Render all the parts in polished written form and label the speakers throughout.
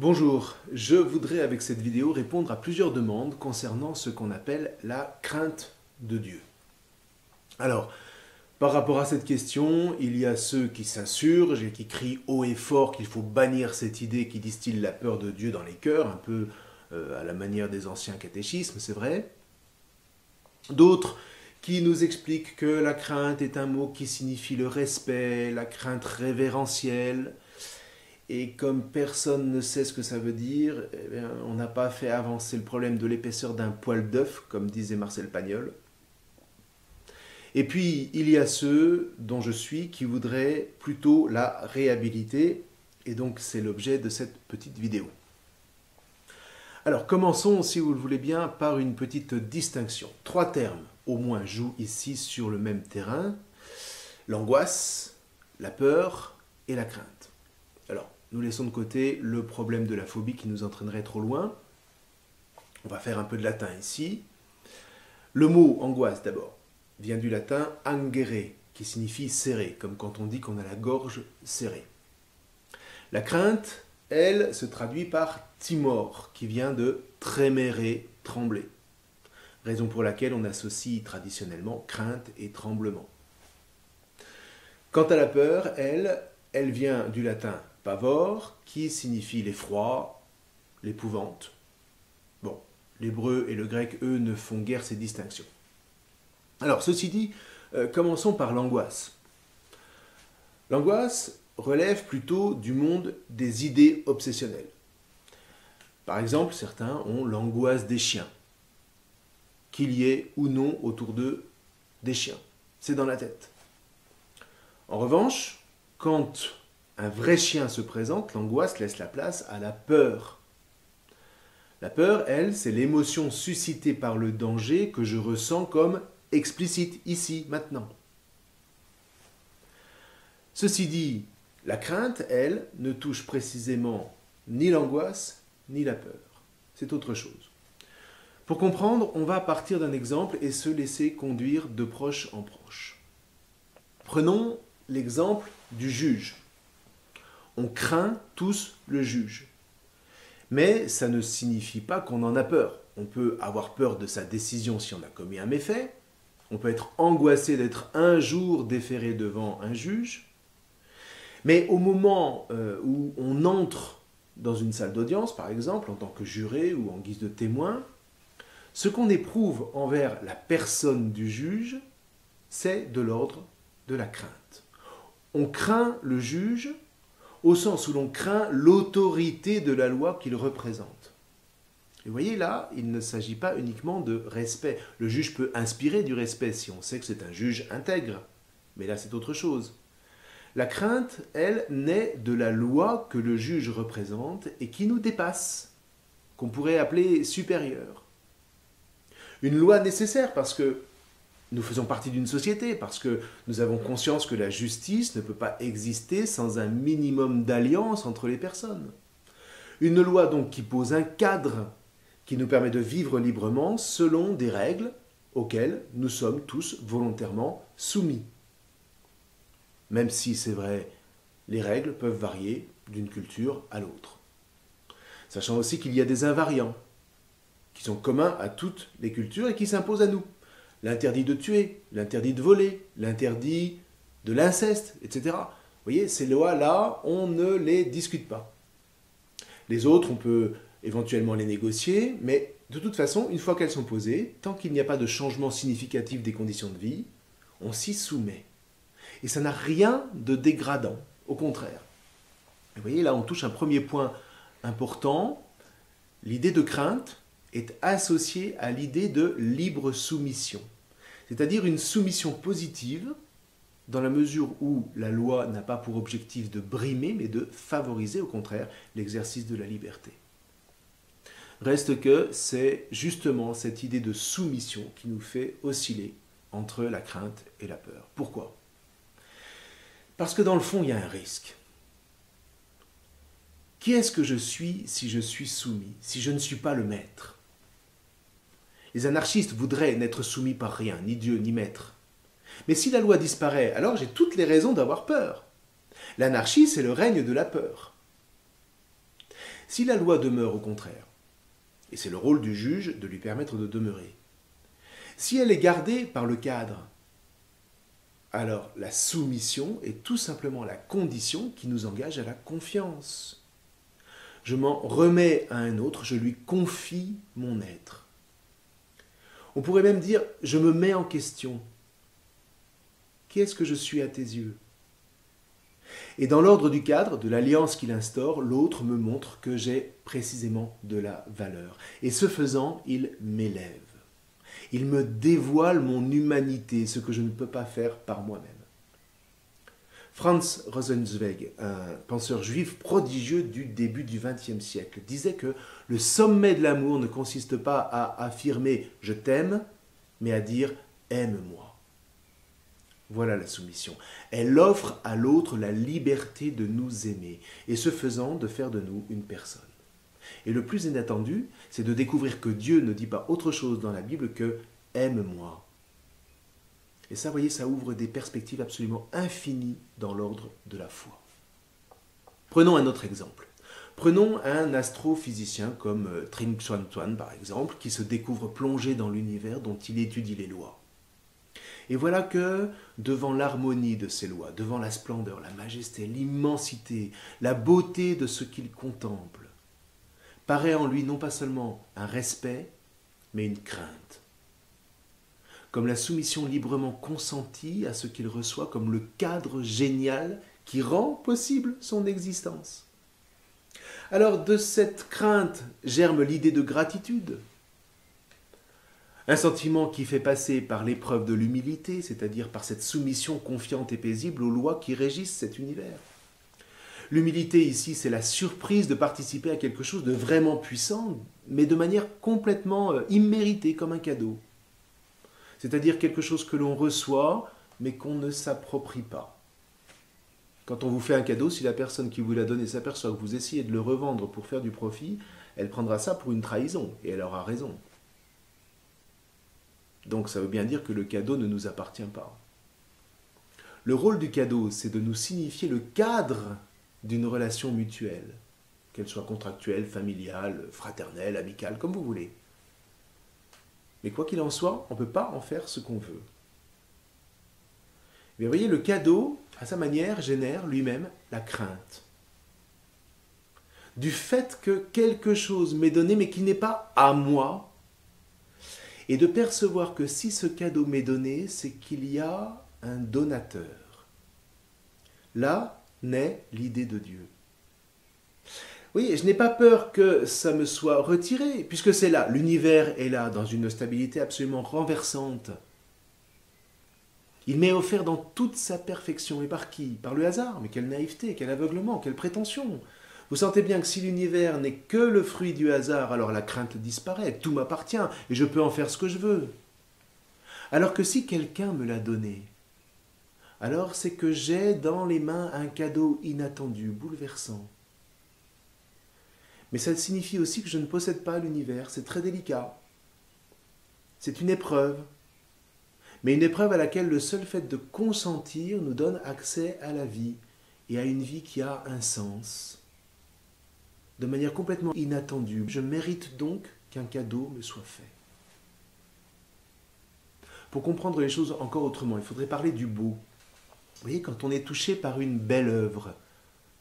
Speaker 1: Bonjour, je voudrais avec cette vidéo répondre à plusieurs demandes concernant ce qu'on appelle la crainte de Dieu. Alors, par rapport à cette question, il y a ceux qui s'insurgent et qui crient haut et fort qu'il faut bannir cette idée qui distille la peur de Dieu dans les cœurs, un peu à la manière des anciens catéchismes, c'est vrai. D'autres qui nous expliquent que la crainte est un mot qui signifie le respect, la crainte révérentielle. Et comme personne ne sait ce que ça veut dire, eh bien, on n'a pas fait avancer le problème de l'épaisseur d'un poil d'œuf, comme disait Marcel Pagnol. Et puis, il y a ceux dont je suis qui voudraient plutôt la réhabiliter, et donc c'est l'objet de cette petite vidéo. Alors, commençons, si vous le voulez bien, par une petite distinction. 3 termes, au moins, jouent ici sur le même terrain. L'angoisse, la peur et la crainte. Alors, nous laissons de côté le problème de la phobie qui nous entraînerait trop loin. On va faire un peu de latin ici. Le mot angoisse d'abord vient du latin angere, qui signifie serré, comme quand on dit qu'on a la gorge serrée. La crainte, elle, se traduit par timor, qui vient de tremere, trembler. Raison pour laquelle on associe traditionnellement crainte et tremblement. Quant à la peur, elle vient du latin pavor, qui signifie l'effroi, l'épouvante. Bon, l'hébreu et le grec, eux, ne font guère ces distinctions. Alors, ceci dit, commençons par l'angoisse. L'angoisse relève plutôt du monde des idées obsessionnelles. Par exemple, certains ont l'angoisse des chiens. Qu'il y ait ou non autour d'eux des chiens. C'est dans la tête. En revanche, quand un vrai chien se présente, l'angoisse laisse la place à la peur. La peur, elle, c'est l'émotion suscitée par le danger que je ressens comme explicite, ici, maintenant. Ceci dit, la crainte, elle, ne touche précisément ni l'angoisse, ni la peur. C'est autre chose. Pour comprendre, on va partir d'un exemple et se laisser conduire de proche en proche. Prenons l'exemple du juge. On craint tous le juge. Mais ça ne signifie pas qu'on en a peur. On peut avoir peur de sa décision si on a commis un méfait. On peut être angoissé d'être un jour déféré devant un juge. Mais au moment où on entre dans une salle d'audience, par exemple, en tant que juré ou en guise de témoin, ce qu'on éprouve envers la personne du juge, c'est de l'ordre de la crainte. On craint le juge au sens où l'on craint l'autorité de la loi qu'il représente. Et vous voyez là, il ne s'agit pas uniquement de respect. Le juge peut inspirer du respect si on sait que c'est un juge intègre, mais là c'est autre chose. La crainte, elle, naît de la loi que le juge représente et qui nous dépasse, qu'on pourrait appeler supérieure. Une loi nécessaire parce que nous faisons partie d'une société, parce que nous avons conscience que la justice ne peut pas exister sans un minimum d'alliance entre les personnes. Une loi donc qui pose un cadre qui nous permet de vivre librement selon des règles auxquelles nous sommes tous volontairement soumis. Même si, c'est vrai, les règles peuvent varier d'une culture à l'autre. Sachant aussi qu'il y a des invariants qui sont communs à toutes les cultures et qui s'imposent à nous. L'interdit de tuer, l'interdit de voler, l'interdit de l'inceste, etc. Vous voyez, ces lois-là, on ne les discute pas. Les autres, on peut éventuellement les négocier, mais de toute façon, une fois qu'elles sont posées, tant qu'il n'y a pas de changement significatif des conditions de vie, on s'y soumet. Et ça n'a rien de dégradant, au contraire. Vous voyez, là, on touche un premier point important. L'idée de crainte est associée à l'idée de libre soumission, c'est-à-dire une soumission positive dans la mesure où la loi n'a pas pour objectif de brimer, mais de favoriser au contraire l'exercice de la liberté. Reste que c'est justement cette idée de soumission qui nous fait osciller entre la crainte et la peur. Pourquoi ? Parce que dans le fond, il y a un risque. Qui est-ce que je suis si je suis soumis, si je ne suis pas le maître ? Les anarchistes voudraient n'être soumis par rien, ni Dieu, ni maître. Mais si la loi disparaît, alors j'ai toutes les raisons d'avoir peur. L'anarchie, c'est le règne de la peur. Si la loi demeure au contraire, et c'est le rôle du juge de lui permettre de demeurer, si elle est gardée par le cadre, alors la soumission est tout simplement la condition qui nous engage à la confiance. Je m'en remets à un autre, je lui confie mon être. On pourrait même dire, je me mets en question. Qui est-ce que je suis à tes yeux? Et dans l'ordre du cadre, de l'alliance qu'il instaure, l'autre me montre que j'ai précisément de la valeur. Et ce faisant, il m'élève. Il me dévoile mon humanité, ce que je ne peux pas faire par moi-même. Franz Rosenzweig, un penseur juif prodigieux du début du XXe siècle, disait que le sommet de l'amour ne consiste pas à affirmer « je t'aime », mais à dire « aime-moi ». Voilà la soumission. Elle offre à l'autre la liberté de nous aimer, et ce faisant, de faire de nous une personne. Et le plus inattendu, c'est de découvrir que Dieu ne dit pas autre chose dans la Bible que « aime-moi ». Et ça, vous voyez, ça ouvre des perspectives absolument infinies dans l'ordre de la foi. Prenons un autre exemple. Prenons un astrophysicien comme Trinh Xuan Tuan, par exemple, qui se découvre plongé dans l'univers dont il étudie les lois. Et voilà que, devant l'harmonie de ces lois, devant la splendeur, la majesté, l'immensité, la beauté de ce qu'il contemple, paraît en lui non pas seulement un respect, mais une crainte. Comme la soumission librement consentie à ce qu'il reçoit comme le cadre génial qui rend possible son existence. Alors de cette crainte germe l'idée de gratitude, un sentiment qui fait passer par l'épreuve de l'humilité, c'est-à-dire par cette soumission confiante et paisible aux lois qui régissent cet univers. L'humilité ici, c'est la surprise de participer à quelque chose de vraiment puissant, mais de manière complètement imméritée, comme un cadeau. C'est-à-dire quelque chose que l'on reçoit, mais qu'on ne s'approprie pas. Quand on vous fait un cadeau, si la personne qui vous l'a donné s'aperçoit que vous essayez de le revendre pour faire du profit, elle prendra ça pour une trahison, et elle aura raison. Donc ça veut bien dire que le cadeau ne nous appartient pas. Le rôle du cadeau, c'est de nous signifier le cadre d'une relation mutuelle, qu'elle soit contractuelle, familiale, fraternelle, amicale, comme vous voulez. Mais quoi qu'il en soit, on ne peut pas en faire ce qu'on veut. Mais vous voyez, le cadeau, à sa manière, génère lui-même la crainte. Du fait que quelque chose m'est donné, mais qui n'est pas à moi, et de percevoir que si ce cadeau m'est donné, c'est qu'il y a un donateur. Là naît l'idée de Dieu. Oui, je n'ai pas peur que ça me soit retiré, puisque c'est là, l'univers est là, dans une stabilité absolument renversante. Il m'est offert dans toute sa perfection, et par qui? Par le hasard, mais quelle naïveté, quel aveuglement, quelle prétention. Vous sentez bien que si l'univers n'est que le fruit du hasard, alors la crainte disparaît, tout m'appartient, et je peux en faire ce que je veux. Alors que si quelqu'un me l'a donné, alors c'est que j'ai dans les mains un cadeau inattendu, bouleversant. Mais ça signifie aussi que je ne possède pas l'univers, c'est très délicat. C'est une épreuve, mais une épreuve à laquelle le seul fait de consentir nous donne accès à la vie, et à une vie qui a un sens. De manière complètement inattendue, je mérite donc qu'un cadeau me soit fait. Pour comprendre les choses encore autrement, il faudrait parler du beau. Vous voyez, quand on est touché par une belle œuvre,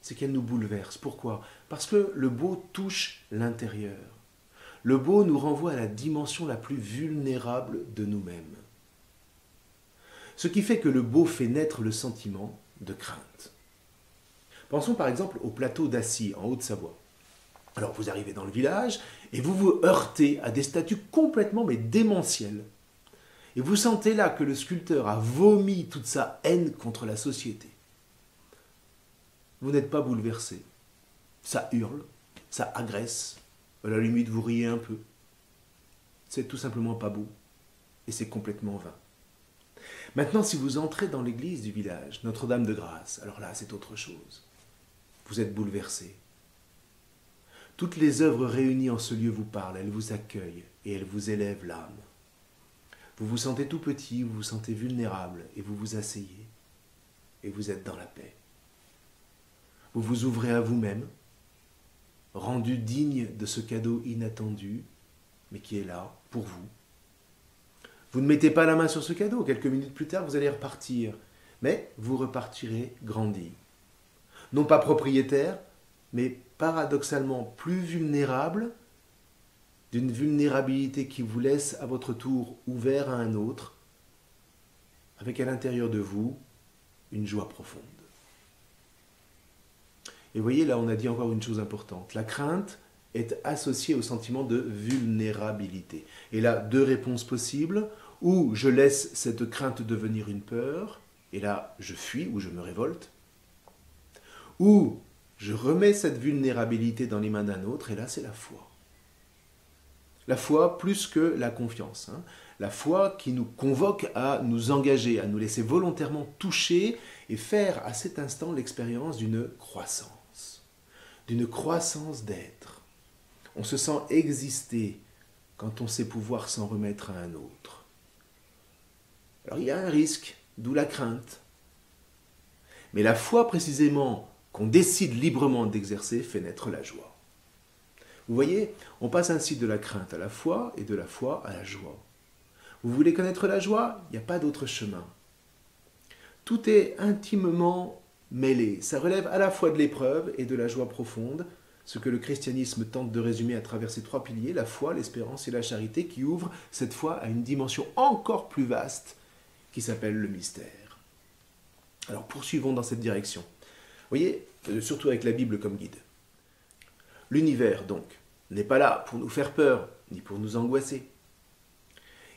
Speaker 1: c'est qu'elle nous bouleverse. Pourquoi? Parce que le beau touche l'intérieur. Le beau nous renvoie à la dimension la plus vulnérable de nous-mêmes. Ce qui fait que le beau fait naître le sentiment de crainte. Pensons par exemple au plateau d'Assy, en Haute-Savoie. Alors vous arrivez dans le village et vous vous heurtez à des statues complètement mais démentielles. Et vous sentez là que le sculpteur a vomi toute sa haine contre la société. Vous n'êtes pas bouleversé. Ça hurle, ça agresse. À la limite, vous riez un peu. C'est tout simplement pas beau. Et c'est complètement vain. Maintenant, si vous entrez dans l'église du village, Notre-Dame de Grâce, alors là, c'est autre chose. Vous êtes bouleversé. Toutes les œuvres réunies en ce lieu vous parlent, elles vous accueillent et elles vous élèvent l'âme. Vous vous sentez tout petit, vous vous sentez vulnérable et vous vous asseyez et vous êtes dans la paix. Vous vous ouvrez à vous-même rendu digne de ce cadeau inattendu, mais qui est là pour vous. Vous ne mettez pas la main sur ce cadeau, quelques minutes plus tard, vous allez repartir, mais vous repartirez grandi. Non pas propriétaire, mais paradoxalement plus vulnérable, d'une vulnérabilité qui vous laisse à votre tour ouvert à un autre, avec à l'intérieur de vous une joie profonde. Et vous voyez, là on a dit encore une chose importante. La crainte est associée au sentiment de vulnérabilité. Et là, deux réponses possibles. Ou je laisse cette crainte devenir une peur, et là je fuis ou je me révolte. Ou je remets cette vulnérabilité dans les mains d'un autre, et là c'est la foi. La foi plus que la confiance. La foi qui nous convoque à nous engager, à nous laisser volontairement toucher et faire à cet instant l'expérience d'une croissance d'être. On se sent exister quand on sait pouvoir s'en remettre à un autre. Alors il y a un risque, d'où la crainte. Mais la foi précisément qu'on décide librement d'exercer fait naître la joie. Vous voyez, on passe ainsi de la crainte à la foi et de la foi à la joie. Vous voulez connaître la joie? Il n'y a pas d'autre chemin. Tout est intimement mêlé. Ça relève à la fois de l'épreuve et de la joie profonde, ce que le christianisme tente de résumer à travers ces trois piliers, la foi, l'espérance et la charité, qui ouvrent cette foi à une dimension encore plus vaste qui s'appelle le mystère. Alors poursuivons dans cette direction. Vous voyez, surtout avec la Bible comme guide. L'univers, donc, n'est pas là pour nous faire peur, ni pour nous angoisser.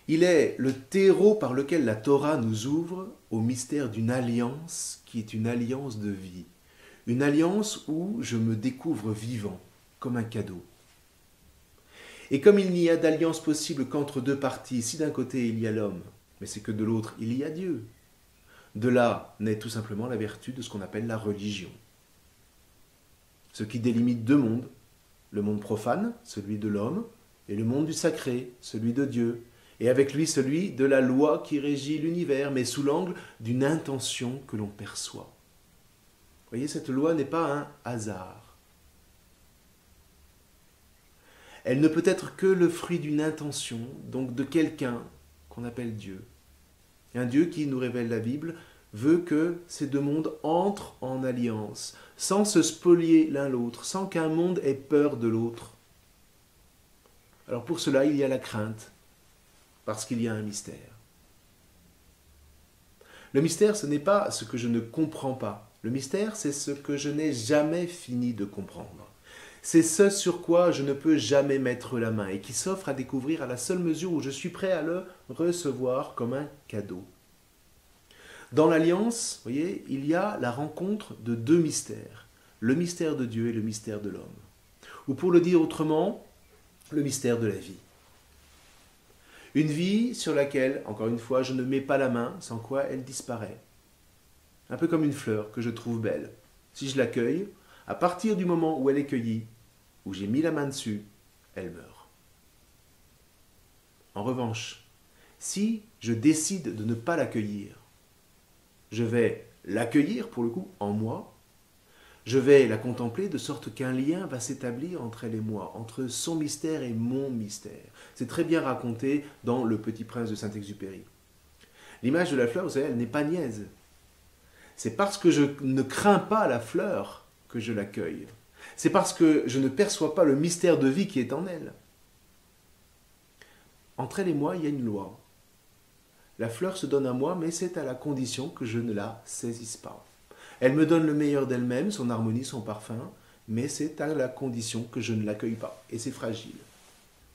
Speaker 1: Il est le terreau par lequel la Torah nous ouvre au mystère d'une alliance qui est une alliance de vie. Une alliance où je me découvre vivant, comme un cadeau. Et comme il n'y a d'alliance possible qu'entre deux parties, si d'un côté il y a l'homme, mais c'est que de l'autre il y a Dieu. De là naît tout simplement la vertu de ce qu'on appelle la religion. Ce qui délimite deux mondes, le monde profane, celui de l'homme, et le monde du sacré, celui de Dieu, et avec lui celui de la loi qui régit l'univers, mais sous l'angle d'une intention que l'on perçoit. Vous voyez, cette loi n'est pas un hasard. Elle ne peut être que le fruit d'une intention, donc de quelqu'un qu'on appelle Dieu. Et un Dieu qui, nous révèle la Bible, veut que ces deux mondes entrent en alliance, sans se spolier l'un l'autre, sans qu'un monde ait peur de l'autre. Alors pour cela, il y a la crainte, parce qu'il y a un mystère. Le mystère, ce n'est pas ce que je ne comprends pas. Le mystère, c'est ce que je n'ai jamais fini de comprendre. C'est ce sur quoi je ne peux jamais mettre la main et qui s'offre à découvrir à la seule mesure où je suis prêt à le recevoir comme un cadeau. Dans l'Alliance, vous voyez, il y a la rencontre de deux mystères, le mystère de Dieu et le mystère de l'homme. Ou pour le dire autrement, le mystère de la vie. Une vie sur laquelle, encore une fois, je ne mets pas la main, sans quoi elle disparaît. Un peu comme une fleur que je trouve belle. Si je l'accueille, à partir du moment où elle est cueillie, où j'ai mis la main dessus, elle meurt. En revanche, si je décide de ne pas l'accueillir, je vais l'accueillir, pour le coup, en moi. Je vais la contempler de sorte qu'un lien va s'établir entre elle et moi, entre son mystère et mon mystère. C'est très bien raconté dans Le Petit Prince de Saint-Exupéry. L'image de la fleur, vous savez, elle n'est pas niaise. C'est parce que je ne crains pas la fleur que je l'accueille. C'est parce que je ne perçois pas le mystère de vie qui est en elle. Entre elle et moi, il y a une loi. La fleur se donne à moi, mais c'est à la condition que je ne la saisisse pas. Elle me donne le meilleur d'elle-même, son harmonie, son parfum, mais c'est à la condition que je ne l'accueille pas. Et c'est fragile.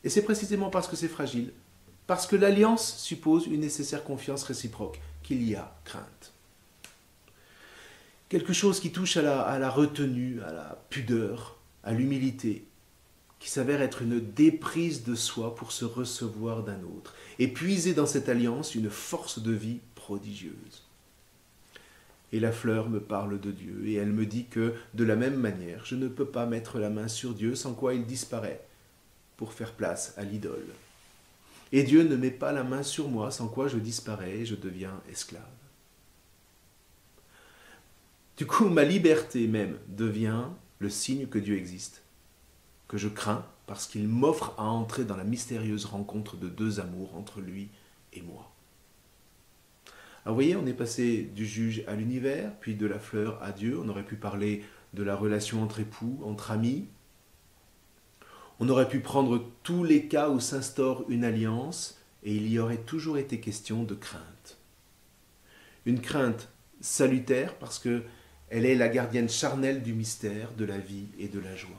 Speaker 1: Et c'est précisément parce que c'est fragile, parce que l'alliance suppose une nécessaire confiance réciproque, qu'il y a crainte. Quelque chose qui touche à la retenue, à la pudeur, à l'humilité, qui s'avère être une déprise de soi pour se recevoir d'un autre, et puiser dans cette alliance une force de vie prodigieuse. Et la fleur me parle de Dieu, et elle me dit que, de la même manière, je ne peux pas mettre la main sur Dieu sans quoi il disparaît, pour faire place à l'idole. Et Dieu ne met pas la main sur moi, sans quoi je disparais et je deviens esclave. Du coup, ma liberté même devient le signe que Dieu existe. que je crains parce qu'il m'offre à entrer dans la mystérieuse rencontre de deux amours entre lui et moi. Alors vous voyez, on est passé du juge à l'univers, puis de la fleur à Dieu. On aurait pu parler de la relation entre époux, entre amis. On aurait pu prendre tous les cas où s'instaure une alliance et il y aurait toujours été question de crainte. Une crainte salutaire parce que elle est la gardienne charnelle du mystère, de la vie et de la joie.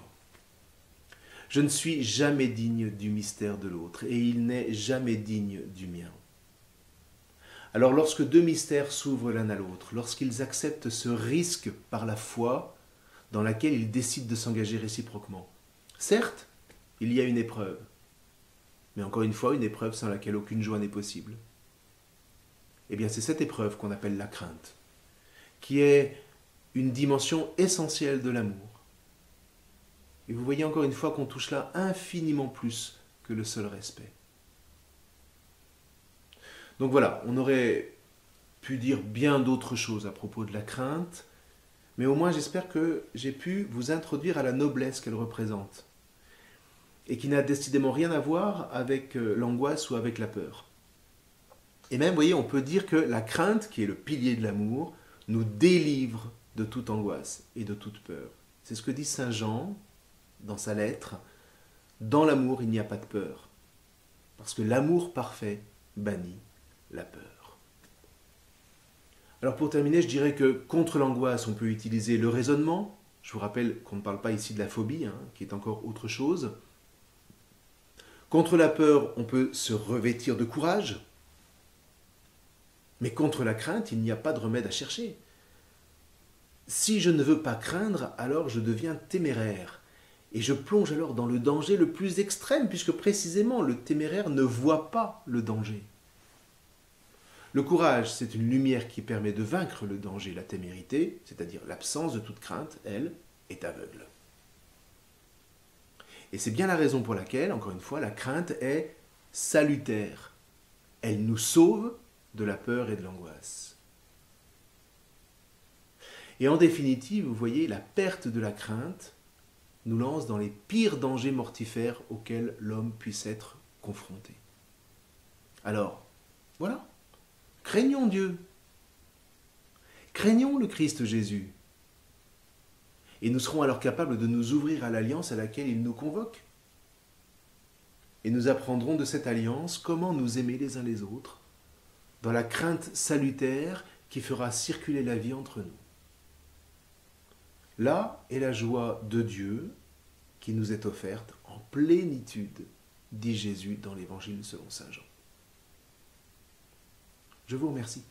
Speaker 1: Je ne suis jamais digne du mystère de l'autre et il n'est jamais digne du mien. Alors lorsque deux mystères s'ouvrent l'un à l'autre, lorsqu'ils acceptent ce risque par la foi dans laquelle ils décident de s'engager réciproquement, certes, il y a une épreuve, mais encore une fois, une épreuve sans laquelle aucune joie n'est possible. Eh bien, c'est cette épreuve qu'on appelle la crainte, qui est une dimension essentielle de l'amour. Et vous voyez encore une fois qu'on touche là infiniment plus que le seul respect. Donc voilà, on aurait pu dire bien d'autres choses à propos de la crainte, mais au moins j'espère que j'ai pu vous introduire à la noblesse qu'elle représente, et qui n'a décidément rien à voir avec l'angoisse ou avec la peur. Et même, vous voyez, on peut dire que la crainte, qui est le pilier de l'amour, nous délivre de toute angoisse et de toute peur. C'est ce que dit Saint Jean dans sa lettre. Dans l'amour, il n'y a pas de peur, parce que l'amour parfait bannit la peur. Alors pour terminer, je dirais que contre l'angoisse, on peut utiliser le raisonnement. Je vous rappelle qu'on ne parle pas ici de la phobie, qui est encore autre chose. Contre la peur, on peut se revêtir de courage. Mais contre la crainte, il n'y a pas de remède à chercher. Si je ne veux pas craindre, alors je deviens téméraire. Et je plonge alors dans le danger le plus extrême, puisque précisément le téméraire ne voit pas le danger. Le courage, c'est une lumière qui permet de vaincre le danger. La témérité, c'est-à-dire l'absence de toute crainte, elle, est aveugle. Et c'est bien la raison pour laquelle, encore une fois, la crainte est salutaire. Elle nous sauve de la peur et de l'angoisse. Et en définitive, vous voyez, la perte de la crainte nous lance dans les pires dangers mortifères auxquels l'homme puisse être confronté. Alors, voilà, craignons Dieu, craignons le Christ Jésus, et nous serons alors capables de nous ouvrir à l'alliance à laquelle il nous convoque. Et nous apprendrons de cette alliance comment nous aimer les uns les autres, dans la crainte salutaire qui fera circuler la vie entre nous. Là est la joie de Dieu qui nous est offerte en plénitude, dit Jésus dans l'Évangile selon saint Jean. Je vous remercie.